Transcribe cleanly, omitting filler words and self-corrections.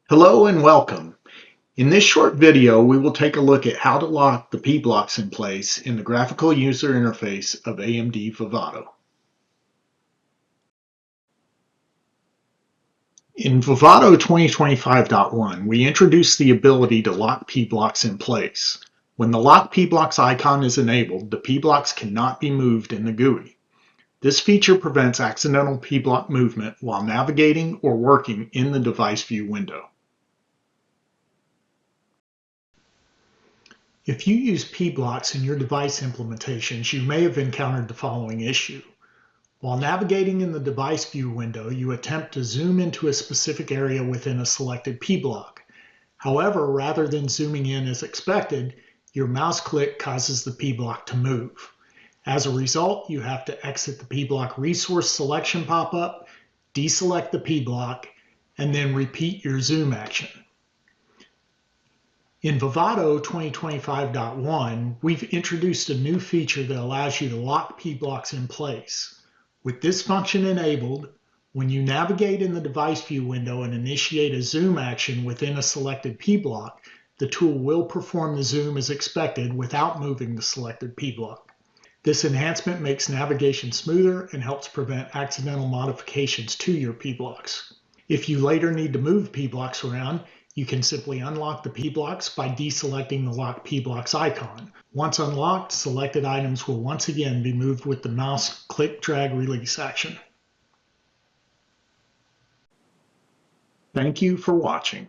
Hello and welcome. In this short video, we will take a look at how to lock the P blocks in place in the graphical user interface of AMD Vivado. In Vivado 2025.1, we introduced the ability to lock P blocks in place. When the Lock P blocks icon is enabled, the P blocks cannot be moved in the GUI. This feature prevents accidental P block movement while navigating or working in the device view window. If you use P blocks in your device implementations, you may have encountered the following issue. While navigating in the device view window, you attempt to zoom into a specific area within a selected P block. However, rather than zooming in as expected, your mouse click causes the P block to move. As a result, you have to exit the P block resource selection pop-up, deselect the P block, and then repeat your zoom action. In Vivado 2025.1, we've introduced a new feature that allows you to lock P blocks in place. With this function enabled, when you navigate in the device view window and initiate a zoom action within a selected P block, the tool will perform the zoom as expected without moving the selected P block. This enhancement makes navigation smoother and helps prevent accidental modifications to your P blocks. If you later need to move P blocks around, you can simply unlock the P blocks by deselecting the Lock P blocks icon. Once unlocked, selected items will once again be moved with the mouse click, drag, release action. Thank you for watching.